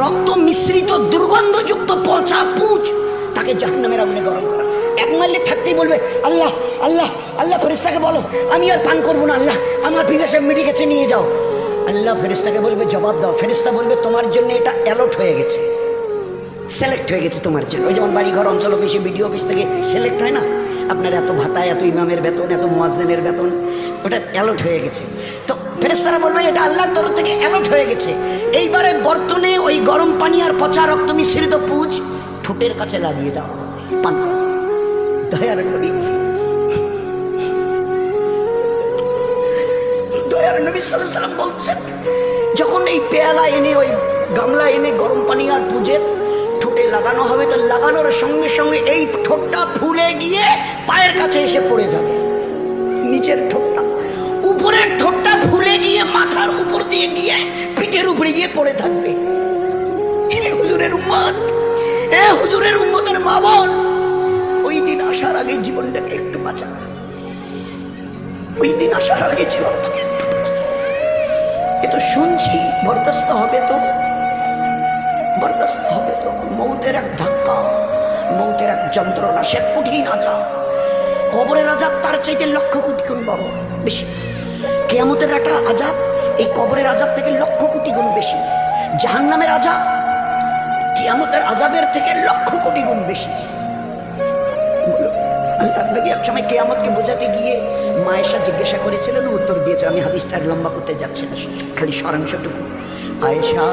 রক্ত মিশ্রিত দুর্গন্ধযুক্ত পচা পুঁজ, তাকে জাহান্নামের আগুনে গরম করা। এক মাইলে থাকতেই বলবে আল্লাহ আল্লাহ আল্লাহ, ফেরেশতাকে বলো আমি আর পান করবো না, আল্লাহ আমার পিপাসা মিটে গেছে, নিয়ে যাও। আল্লাহ ফেরেশতাকে বলবে জবাব দাও। ফেরেশতা বলবে তোমার জন্য এটা অ্যালট হয়ে গেছে, সিলেক্ট হয়ে গেছে তোমার জন্য। ওই যেমন বাড়ি ঘর অঞ্চল অফিসে বিডিও অফিস থেকে সিলেক্ট হয় না, আপনার এত ভাতা, এত ইমামের বেতন, এত মুয়াজ্জিনের বেতন, ওটা অ্যালট হয়ে গেছে। তো ফেরেশতারা বলবে এটা আল্লাহর তরফ থেকে অ্যালট হয়ে গেছে। এইবারে বর্তনে ওই গরম পানি আর পচা রক্ত মিশ্রিত পুঁজ ঠোঁটের কাছে লাগিয়ে দেওয়া হবে, পান কর। দয়ার নবী, দয়ার নবী সাল্লাল্লাহু আলাইহি ওয়াসাল্লাম বলছেন, যখন এই পেয়ালা এনে, ওই গামলা এনে গরম পানি আর পুঁজের ঠোঁটে লাগানো হবে, তো লাগানোর সঙ্গে সঙ্গে এই ঠোঁটটা ফুলে গিয়ে পায়ের কাছে এসে পড়ে যাবে। নিচের ঠোঁটটা, উপরের ঠোঁটটা ফুলে গিয়ে মাথার উপর দিয়ে গিয়ে পিঠের উপরে গিয়ে পড়ে থাকবে। হুজুরের উম্মত, এ হুজুরের উম্মতের মা বোন, ওই দিন আসার আগে জীবনটাকে একটু বাঁচা, ওই দিন আসার আগে জীবনটাকে একটু বাঁচা। এ তো শুনছি, বরদাস্ত হবে তো, বরদাস্ত হবে তো। মৌতের এক ধাক্কা, মৌতের এক যন্ত্রণা, সে কঠিন আযাব। কবরের আযাব তার চাইতে লক্ষ কোটি গুণ বড় বেশি। কিয়ামতের একটা আযাব এই কবরের আযাব থেকে লক্ষ কোটি গুণ বেশি। জাহান্নামের আযাব কিয়ামতের আযাবের থেকে লক্ষ কোটি গুণ বেশি। আল্লাহর নবী এক সময় কিয়ামতকে বোঝাতে গিয়ে মায়েশা জিজ্ঞাসা করেছিলেন, উত্তর দিয়েছে। আমি হাদিসটা লম্বা করতে যাচ্ছি না, খালি সারাংশটুকু। আয়েশা